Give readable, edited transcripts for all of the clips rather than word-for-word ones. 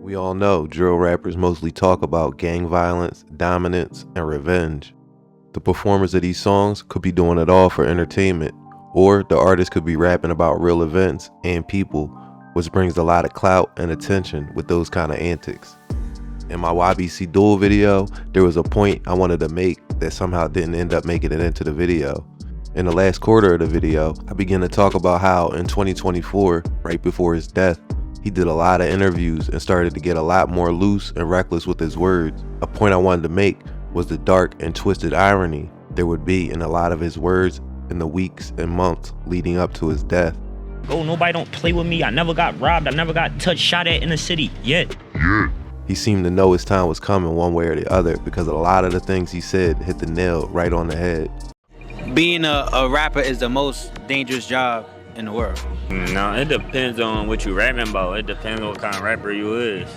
We all know drill rappers mostly talk about gang violence, dominance, and revenge. The performers of these songs could be doing it all for entertainment, or the artist could be rapping about real events and people, which brings a lot of clout and attention with those kind of antics. In my YBC Dul video, there was a point I wanted to make that somehow didn't end up making it into the video. In the last quarter of the video, I began to talk about how in 2024, right before his death, he did a lot of interviews and started to get a lot more loose and reckless with his words. A point I wanted to make was the dark and twisted irony there would be in a lot of his words in the weeks and months leading up to his death. Oh, nobody don't play with me. I never got robbed. I never got touched, shot at in the city yet. He seemed to know his time was coming one way or the other because a lot of the things he said hit the nail right on the head. Being a rapper is the most dangerous job in the world. No, it depends on what you rapping about. It depends on what kind of rapper you is.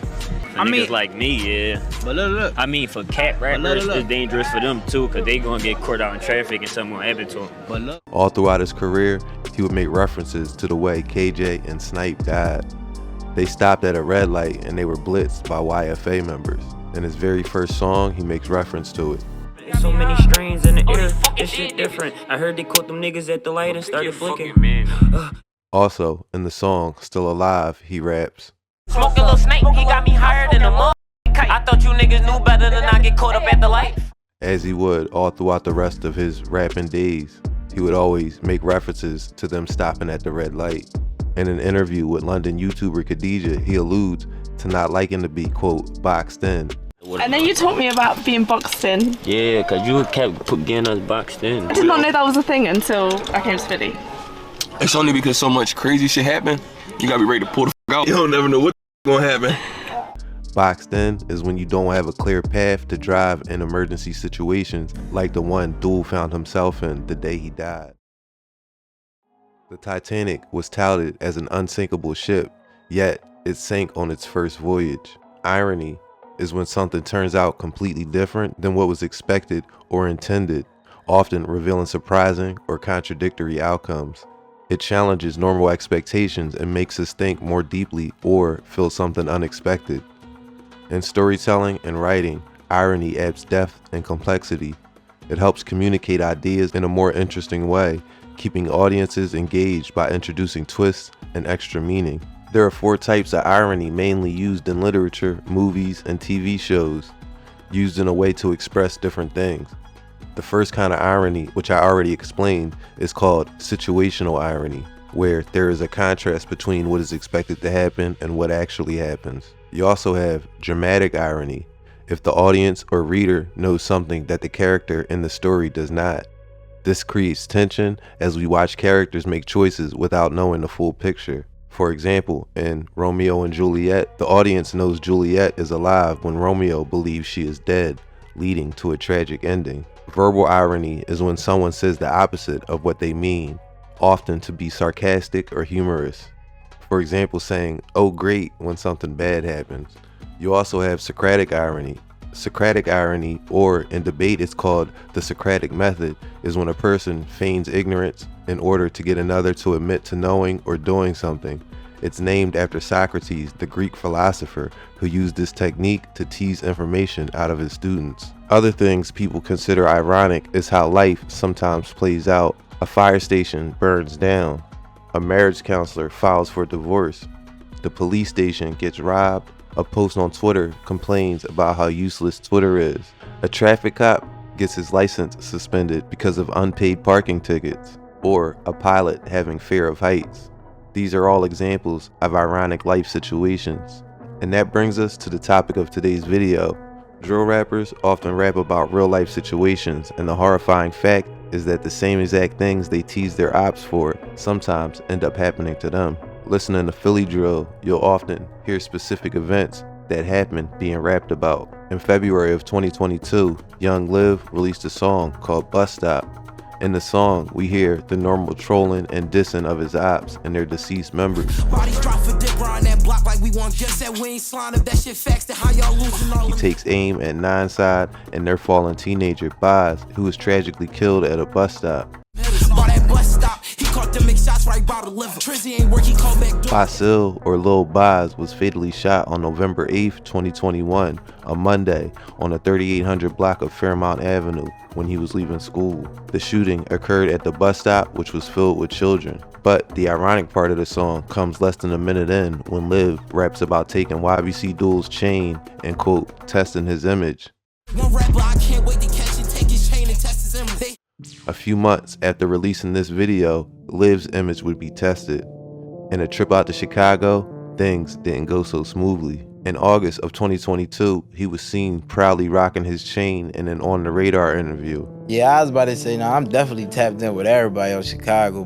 I mean, niggas like me, yeah. But look. I mean, for cat rappers, it's dangerous for them too, because they gonna get caught out in traffic and something gonna happen to them. But look. All throughout his career, he would make references to the way KJ and Snipe died. They stopped at a red light and they were blitzed by YFA members. In his very first song, he makes reference to it. There's so many strains in the air, this shit different. I heard they caught them niggas at the light and started blinking. Also, in the song, Still Alive, he raps, Smoking little snake, he got me higher than a mother. I thought you niggas knew better than I get caught up at the light. as he would all throughout the rest of his rapping days. He would always make references to them stopping at the red light. In an interview with London YouTuber Khadijah, he alludes to not liking to be, quote, boxed in. And then you taught me about being boxed in. Yeah, because you kept getting us boxed in. I did not know that was a thing until I came to Philly. It's only because so much crazy shit happened, you gotta be ready to pull the out. You don't never know what's gonna happen. Boxed in is when you don't have a clear path to drive in emergency situations like the one Dul found himself in the day he died. The Titanic was touted as an unsinkable ship, yet it sank on its first voyage. Irony is when something turns out completely different than what was expected or intended, often revealing surprising or contradictory outcomes. It challenges normal expectations and makes us think more deeply or feel something unexpected. In storytelling and writing, irony adds depth and complexity. It helps communicate ideas in a more interesting way, keeping audiences engaged by introducing twists and extra meaning. There are 4 types of irony mainly used in literature, movies, and TV shows, used in a way to express different things. The first kind of irony, which I already explained, is called situational irony, where there is a contrast between what is expected to happen and what actually happens. You also have dramatic irony, if the audience or reader knows something that the character in the story does not. This creates tension as we watch characters make choices without knowing the full picture. For example, in Romeo and Juliet, the audience knows Juliet is alive when Romeo believes she is dead, leading to a tragic ending. Verbal irony is when someone says the opposite of what they mean, often to be sarcastic or humorous. For example, saying, "oh great," when something bad happens. You also have Socratic irony. Socratic irony, or in debate it's called the Socratic method, is when a person feigns ignorance in order to get another to admit to knowing or doing something. It's named after Socrates, the Greek philosopher, who used this technique to tease information out of his students. Other things people consider ironic is how life sometimes plays out. A fire station burns down. A marriage counselor files for divorce. The police station gets robbed. A post on Twitter complains about how useless Twitter is. A traffic cop gets his license suspended because of unpaid parking tickets. Or a pilot having fear of heights. These are all examples of ironic life situations. And that brings us to the topic of today's video. Drill rappers often rap about real life situations, and the horrifying fact is that the same exact things they tease their ops for sometimes end up happening to them. Listening to Philly drill, you'll often hear specific events that happen being rapped about. In February of 2022, Young Liv released a song called Bus Stop. In the song, we hear the normal trolling and dissing of his ops and their deceased members. He takes aim at 9 Side and their fallen teenager, Boz, who was tragically killed at a bus stop. about to make shots right by the liver. Trizzy ain't work, he called back. Basil, or Lil Baz, was fatally shot on November 8th, 2021, a Monday, on the 3800 block of Fairmount Avenue when he was leaving school. The shooting occurred at the bus stop, which was filled with children. But the ironic part of the song comes less than a minute in when Liv raps about taking YBC Dul's chain and, quote, testing his image. One rapper, I can't wait to catch and take his chain and test his image. A few months after releasing this video, Liv's image would be tested. In a trip out to Chicago, things didn't go so smoothly. In August of 2022, he was seen proudly rocking his chain in an On the Radar interview. Yeah, I was about to say, no, I'm definitely tapped in with everybody on Chicago.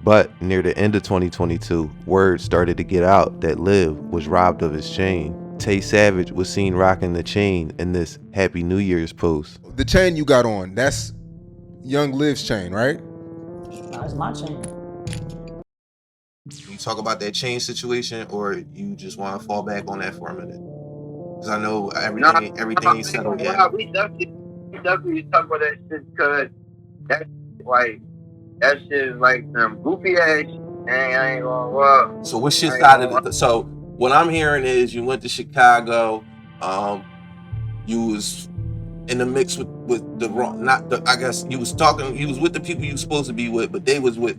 But near the end of 2022, word started to get out that Liv was robbed of his chain. Tay Savage was seen rocking the chain in this Happy New Year's post. The chain you got on, that's Young Liv's chain, right? That's my chain. You talk about that chain situation, or you just want to fall back on that for a minute? Because I know everything ain't settled yet. We definitely talk about that shit, because that shit is like some goofy ass shit, and I ain't gonna lie. So what's your side of it? So what I'm hearing is you went to Chicago, you was in the mix with the wrong, I guess you was with the people you was supposed to be with, but they was with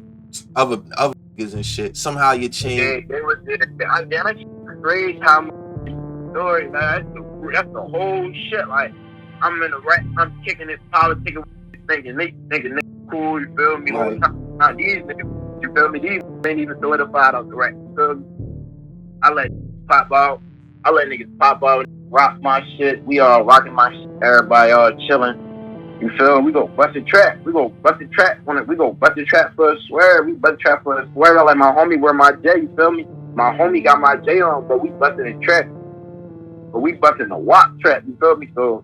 other niggas and shit. Somehow you changed. Yeah, they was there. That's crazy how much story, man. That's the whole shit. Like, I'm in the right, I'm kicking this politics, thinking cool, you feel me? Right. Now these niggas, you feel me? These ain't even solidified off the right, you feel me? I let niggas pop out, rock my shit. We all rocking my shit. Everybody all chilling. You feel me? We go bust the trap. We go bust the trap for a swear. We bust the trap for a swear. I like my homie wear my J. You feel me? My homie got my J on, but we busting the trap. But we busting the WAP trap. You feel me? So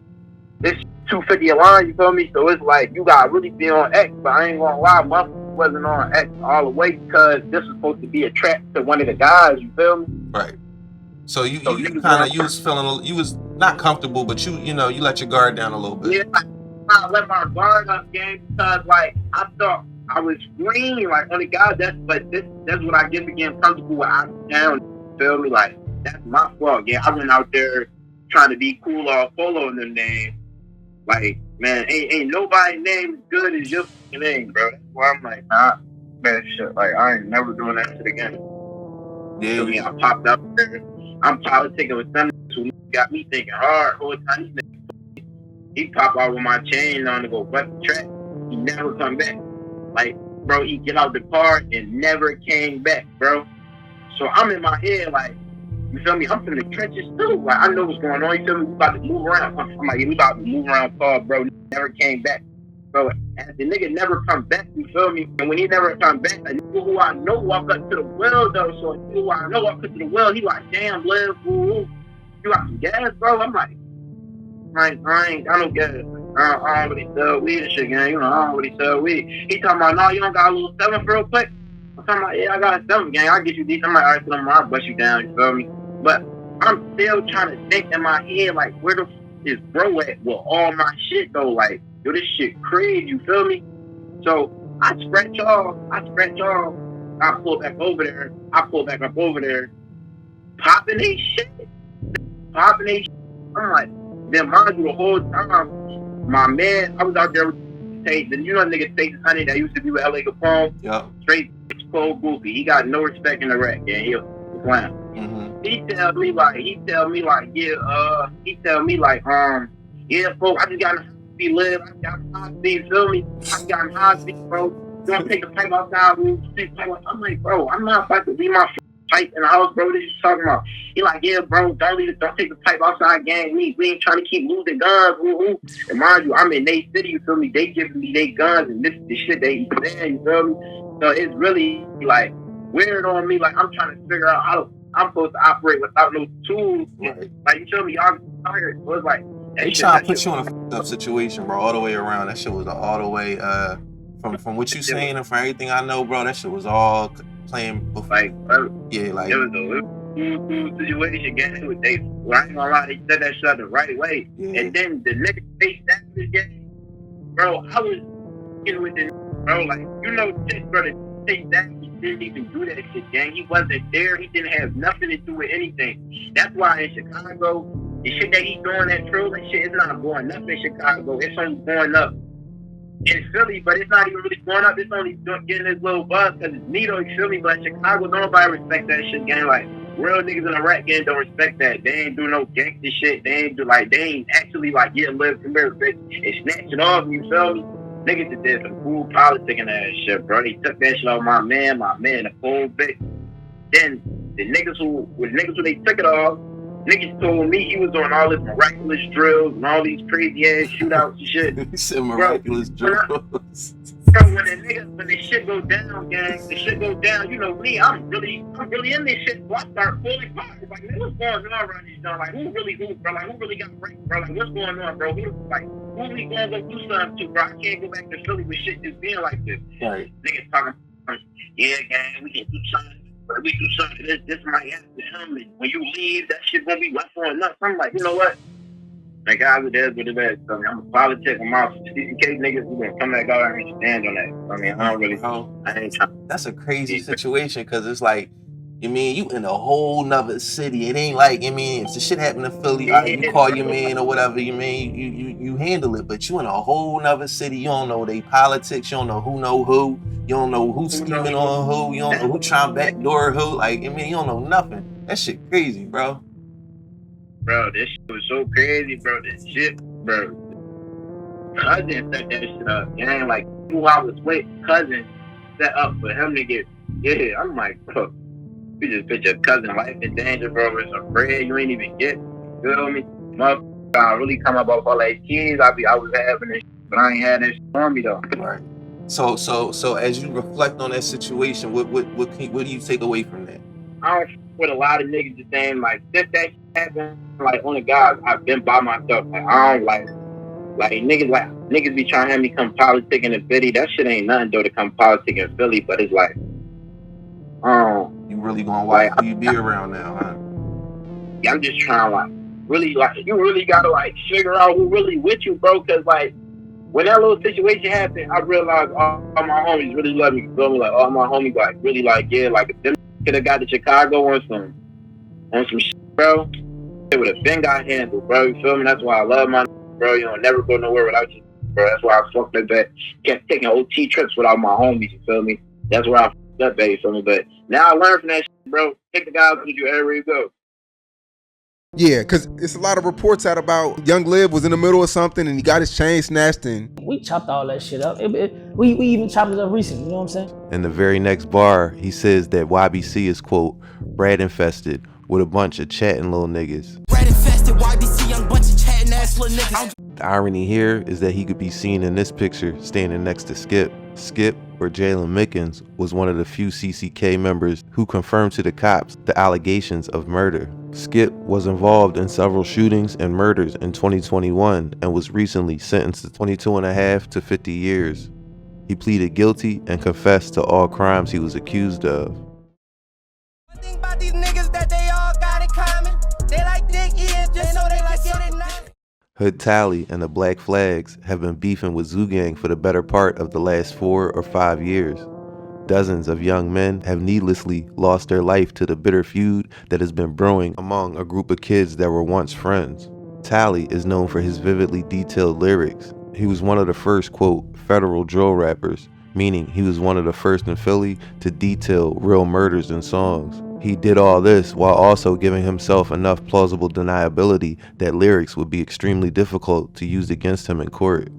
it's 250 a line. You feel me? So it's like you gotta really be on X. But I ain't gonna lie, my wasn't on X all the way because this was supposed to be a trap to one of the guys. You feel me? Right. So you was feeling, you was not comfortable, but you let your guard down a little bit. Yeah, I let my guard up, gang, because like I thought I was green, like on the guy. That's what I get for getting comfortable with. I'm down. Feel me? Like that's my fault. Yeah, I went out there trying to be cool off following them names. Like, man, ain't nobody name as good as your name, bro. That's why I'm like, nah, man, shit. Like I ain't never doing that shit again. Yeah, me, I popped up there. I'm politicking with some who got me thinking hard whole time. He pop out with my chain on to go bust the track. He never come back. Like, bro, he get out the car and never came back, bro. So I'm in my head like, you feel me? I'm in the trenches too. Like, I know what's going on. You feel me? We about to move around. I'm like, we about to move around, Paul, bro. He never came back. So the nigga never come back, you feel me? And when he never come back, a nigga who I know walk up to the well though. So a nigga who I know walk up to the well, he like, damn, Liv, you got some gas, bro? I'm like, I don't get it. I don't really sell weed and shit, gang. You know, I don't really sell weed. He talking about, no, you don't got a little 7 real quick? I'm talking about, yeah, I got a 7, gang. I'll get you these. I'm like, all right, so I'll bust you down, you feel me? But I'm still trying to think in my head, like, where the f is bro at with all my shit, though? Like, yo, this shit crazy, you feel me? So I scratch y'all. I pull back over there. I pull back up over there, popping they shit. I'm like, then mind you, the whole time, my man, I was out there with Tate, and you know nigga Tate Honey that used to be with LA Capone? Yeah. Straight cold goofy. He got no respect in the rap, yeah, he a clown. Mm-hmm. He tell me like, yeah, bro, I just got in the Live. I got in high speed, feel me? I got in high speed, bro. Don't take the pipe outside. I'm like, bro, I'm not about to leave my pipe in the house, bro. What are you talking about? He like, yeah, bro, don't take the pipe outside, gang. We ain't trying to keep losing guns. Woo-hoo. And mind you, I'm in their city, you feel me? They giving me their guns, and this is the shit they saying, you feel me? So it's really like weird on me. Like I'm trying to figure out how I'm supposed to operate without no tools. Right. Like you feel me? Y'all tired. So it's like they trying to put you in a f***ed up situation, bro, all the way around. That shit was all the way from what you saying and from everything I know, bro. That shit was all playing before. Like, yeah, like it was a situation. Game with they. Well, I ain't gonna lie, they said that shit the right way. Yeah. And then the nigga face that game, bro. I was with the bro. Like, you know, shit, brother. Take that. He didn't even do that shit, gang. He wasn't there. He didn't have nothing to do with anything. That's why in Chicago, the shit that he's doing, that trolling shit, is not going up in Chicago. It's only going up in Philly, but it's not even really going up. It's only getting this little buzz because it's neato, you feel me? But in Chicago, nobody respect that shit, gang. Like, real niggas in the rap game don't respect that. They ain't do no gangster shit. They ain't actually like, yeah, live, come here, bitch, and snatch it off, you feel me? Niggas just did some cool politicking that shit, bro. They took that shit off my man, the full bitch. Then the niggas who they took it off, niggas told me he was doing all this miraculous drills and all these crazy ass shootouts and shit. He said miraculous drills. Bro, when the shit go down, gang, the shit go down, you know me, I'm really in this shit, so I start pulling parts. Like, man, what's going on around this joint? Like, who really, bro? Like, who really got raped, bro? Like, what's going on, bro? Who we gonna go do something to, bro? I can't go back to Philly with shit just being like this. Right. Niggas talking, yeah, gang, we can do something. But we do something, this might happen to him. And when you leave, that shit gonna be left on us. I'm like, you know what? Like, guys, it is what it is. So, I mean, I'm a politic. I'm out. CCK niggas, we gonna come back out and stand on that. I mean, I don't really, I ain't trying. That's a crazy situation because it's like, you mean, you in a whole nother city. It ain't like, you mean, if the shit happened in Philly, all right, you call your man or whatever, you mean, you handle it. But you in a whole nother city. You don't know they politics. You don't know who. You don't know who's scheming on who. You don't know who trying to backdoor who. Like, I mean, you don't know nothing. That shit crazy, bro. Bro, this shit was so crazy, bro. This shit, bro. Cousin set that shit up. Gang, like, who I was with, cousin set up for him to get, yeah. I'm like, bro, you just put your cousin life in danger, bro, with some bread you ain't even get. You feel me? Motherfucker, I really come up off all that kids. I was having this, but I ain't had that shit on me, though. Right. So as you reflect on that situation, what do you take away from that? I don't with a lot of niggas just saying, like, since that shit happened, like, on the guys, I've been by myself. Like, I don't like niggas be trying to have me come politic in the Philly. That shit ain't nothing though to come politic in Philly, but it's like, you really gonna watch who you be around now, huh? Yeah, I'm just trying to, like, really, like, you really gotta, like, figure out who really with you, bro, cause, like, when that little situation happened, I realized all my homies really love me, you feel me? Like, all my homies, like, really, like, yeah, like, if them could have got to Chicago on some shit, bro, it would have been got handled, bro, you feel me? That's why I love my bro, you know, never go nowhere without you, bro. That's why I fucked up that. Kept taking OT trips without my homies, you feel me? That's where I fucked up, baby, you feel me? But now I learned from that shit, bro. Take the guys with you everywhere you go. Yeah, because it's a lot of reports out about Young Liv was in the middle of something and he got his chain snatched and we chopped all that shit up. We even chopped it up recently, you know what I'm saying? In the very next bar, he says that YBC is, quote, rat infested with a bunch of chatting little niggas. Rat infested, YBC, young bunch of chatting ass little niggas. The irony here is that he could be seen in this picture standing next to Skip. Skip, or Jalen Mickens, was one of the few CCK members who confirmed to the cops the allegations of murder. Skip was involved in several shootings and murders in 2021 and was recently sentenced to 22.5 to 50 years. He pleaded guilty and confessed to all crimes he was accused of. One thing about these niggas that they all got in common, they like dick ears, just so they like get it now. Hood Tally and the Black Flags have been beefing with Zoo Gang for the better part of the last 4 or 5 years. Dozens of young men have needlessly lost their life to the bitter feud that has been brewing among a group of kids that were once friends. Tally is known for his vividly detailed lyrics. He was one of the first, quote, federal drill rappers, meaning he was one of the first in Philly to detail real murders in songs. He did all this while also giving himself enough plausible deniability that lyrics would be extremely difficult to use against him in court.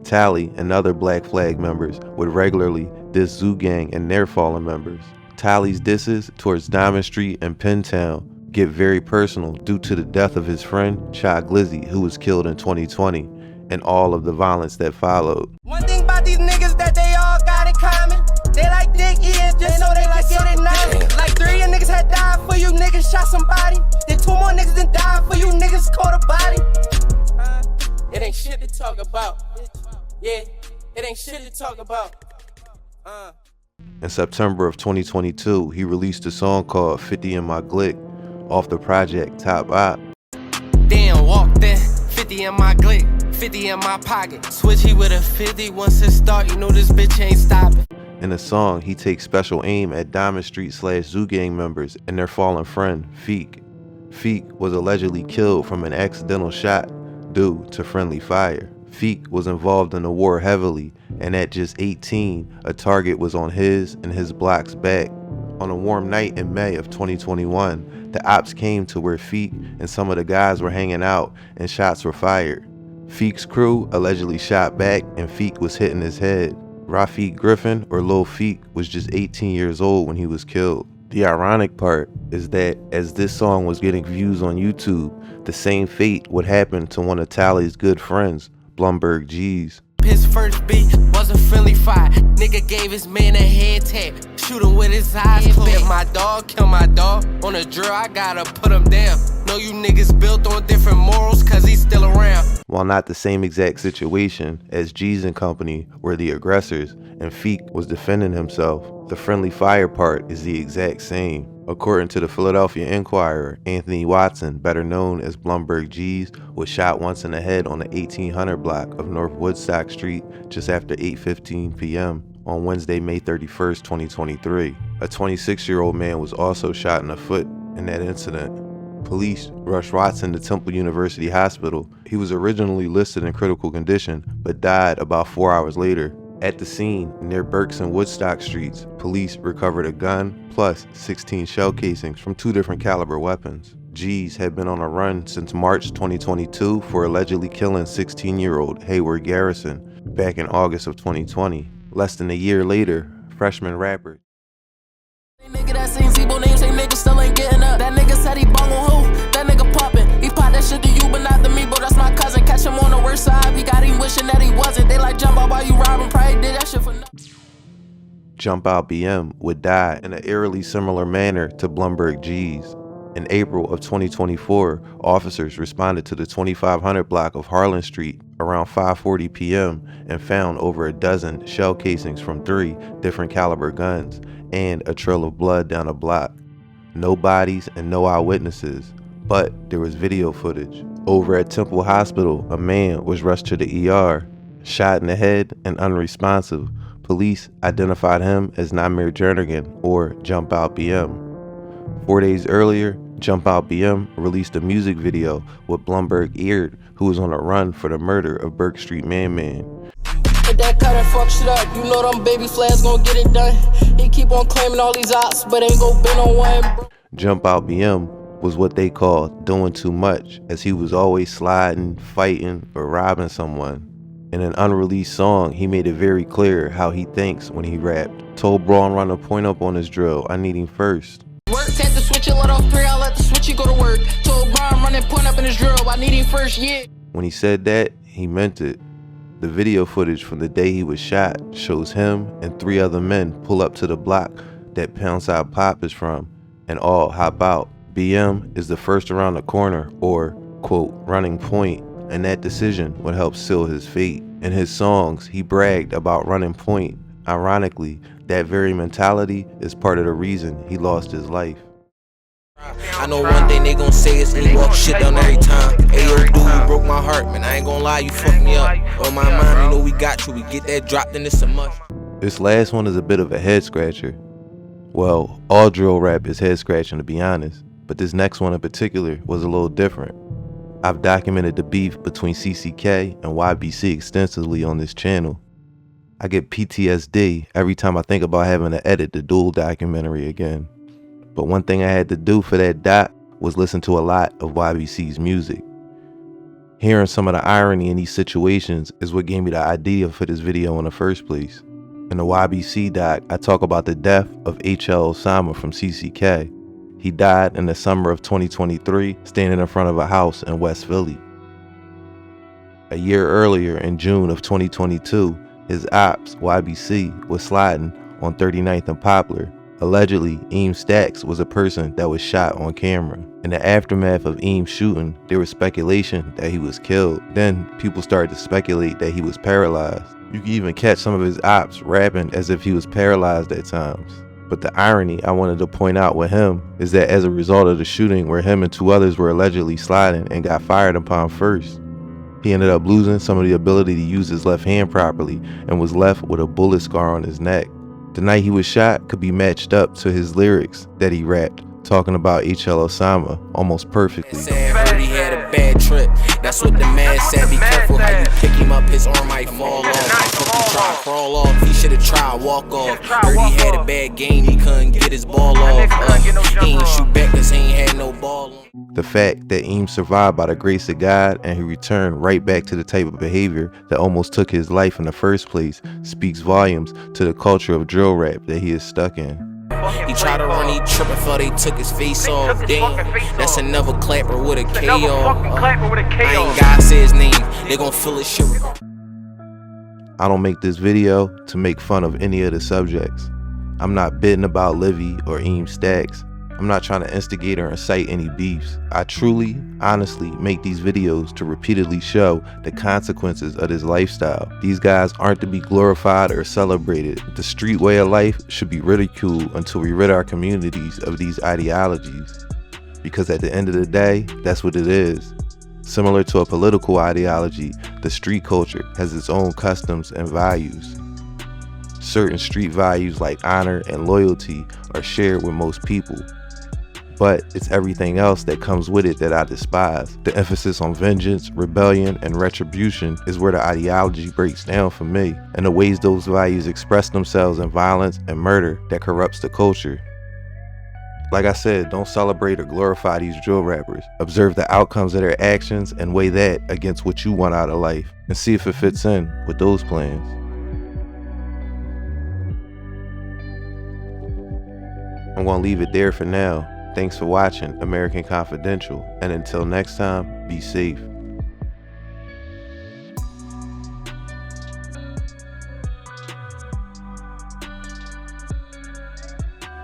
Tally and other Black Flag members would regularly diss Zoo Gang and their fallen members. Tally's disses towards Diamond Street and Pentown get very personal due to the death of his friend, Cha Glizzy, who was killed in 2020, and all of the violence that followed. One thing about these niggas that they all got in common, they like dick ears, just so they like get it now. Like 3 of niggas had died for you niggas shot somebody, then 2 more niggas done died for you niggas caught a body. It ain't shit to talk about. Yeah, it ain't shit to talk about. In September of 2022, he released a song called 50 in My Glick off the project Top Op. Damn, walked in, 50 in my Glick, 50 in my pocket. Switchy with a 50. Once it start, you know this bitch ain't stopping. In the song, he takes special aim at Diamond Street / Zoo Gang members and their fallen friend, Feek. Feek was allegedly killed from an accidental shot due to friendly fire. Feek was involved in the war heavily, and at just 18, a target was on his and his block's back. On a warm night in May of 2021, the ops came to where Feek and some of the guys were hanging out and shots were fired. Feek's crew allegedly shot back and Feek was hit in his head. Rafiq Griffin, or Lil Feek, was just 18 years old when he was killed. The ironic part is that as this song was getting views on YouTube, the same fate would happen to one of Tally's good friends, Blumberg G's. His first beat was a friendly fire. Nigga gave his man a head tap. Shoot him with his eyes closed. If my dog kill my dog on a drill, I gotta put him down. Know you niggas built on different morals cause he's still around. While not the same exact situation, as G's and company were the aggressors and Feek was defending himself, the friendly fire part is the exact same. According to the Philadelphia Inquirer, Anthony Watson, better known as Blumberg G's, was shot once in the head on the 1800 block of North Woodstock Street just after 8:15 p.m. on Wednesday, May 31st, 2023. A 26-year-old man was also shot in the foot in that incident. Police rushed Watson to Temple University Hospital. He was originally listed in critical condition, but died about 4 hours later. At the scene, near Berks and Woodstock Streets, police recovered a gun plus 16 shell casings from 2 different caliber weapons. G's had been on a run since March 2022 for allegedly killing 16-year-old Hayward Garrison back in August of 2020. Less than a year later, freshman rapper Nigga that seen Zebo names, say nigga still ain't getting up. That nigga said he bung on who? That nigga poppin'. He pop that shit to you, but not to me, bro. That's my cousin. Catch him on the worst side. We got him wishing that he wasn't. They like jump out while you robbing. Probably did that shit for nothing. Jump Out BM would die in an eerily similar manner to Blumberg G's. In April of 2024, officers responded to the 2500 block of Harlan Street around 5:40 p.m. and found over a dozen shell casings from 3 different caliber guns and a trail of blood down the block. No bodies and no eyewitnesses, but there was video footage. Over at Temple Hospital, a man was rushed to the ER, shot in the head and unresponsive. Police identified him as Namir Jernigan, or Jump Out BM. 4 days earlier, Jump Out BM released a music video with Blumberg Eared, who was on a run for the murder of Burke Street Man. Hit that cut and fuck shit up. You know them baby flags gon' get it done. He keep on claiming all these ops, but ain't gon' bend on one. Jump Out BM was what they called doing too much, as he was always sliding, fighting, or robbing someone. In an unreleased song, he made it very clear how he thinks when he rapped. Told Braun run a point up on his drill, I need him first. Work, take the switch, let off 3, I'll let the switchy go to work. Told Braun run and point up in his drill, I need him first, yeah. When he said that, he meant it. The video footage from the day he was shot shows him and 3 other men pull up to the block that Poundside Pop is from and all hop out. BM is the first around the corner, or, quote, running point, and that decision would help seal his fate. In his songs, he bragged about running point. Ironically, that very mentality is part of the reason he lost his life. I know one thing they gon' say is me walk shit down every time. Hey yo, dude, you broke my heart, man. I ain't gon' lie, you fucked me up. On my mind, you know we got you. We get that dropped, then it's a must. This last one is a bit of a head scratcher. Well, all drill rap is head scratching, to be honest, but this next one in particular was a little different. I've documented the beef between CCK and YBC extensively on this channel. I get PTSD every time I think about having to edit the Dul documentary again. But one thing I had to do for that doc was listen to a lot of YBC's music. Hearing some of the irony in these situations is what gave me the idea for this video in the first place. In the YBC doc, I talk about the death of H.L. Osama from CCK. He died in the summer of 2023, standing in front of a house in West Philly. A year earlier, in June of 2022, his ops, YBC, was sliding on 39th and Poplar. Allegedly, Eames Stacks was a person that was shot on camera. In the aftermath of Eames' shooting, there was speculation that he was killed. Then people started to speculate that he was paralyzed. You can even catch some of his ops rapping as if he was paralyzed at times. But the irony I wanted to point out with him is that as a result of the shooting where him and 2 others were allegedly sliding and got fired upon first, He ended up losing some of the ability to use his left hand properly and was left with a bullet scar on his neck. The night he was shot could be matched up to his lyrics that he rapped, talking about H.L. Osama almost perfectly. Heard he had a bad trip. That's what the man said. Be careful how you pick him up. His arm might fall off. He tried to crawl off. He should have tried walk off. Heard he had a bad game. He couldn't get his ball off. He ain't shoot back cause he ain't had no ball. The fact that Eames survived by the grace of God and he returned right back to the type of behavior that almost took his life in the first place speaks volumes to the culture of drill rap that he is stuck in. He tried to run, he tripping, thought they took his face off. Damn, that's another clapper with a K off. I ain't gotta say his name, they gon' feel his shit. I don't make this video to make fun of any of the subjects. I'm not bidding about Livy or Eames Stacks. I'm not trying to instigate or incite any beefs. I truly, honestly make these videos to repeatedly show the consequences of this lifestyle. These guys aren't to be glorified or celebrated. The street way of life should be ridiculed until we rid our communities of these ideologies. Because at the end of the day, that's what it is. Similar to a political ideology, the street culture has its own customs and values. Certain street values like honor and loyalty are shared with most people. But it's everything else that comes with it that I despise. The emphasis on vengeance, rebellion, and retribution is where the ideology breaks down for me, and the ways those values express themselves in violence and murder that corrupts the culture. Like I said, don't celebrate or glorify these drill rappers. Observe the outcomes of their actions and weigh that against what you want out of life, and see if it fits in with those plans. I'm gonna leave it there for now. Thanks for watching American Confidential, and until next time, be safe.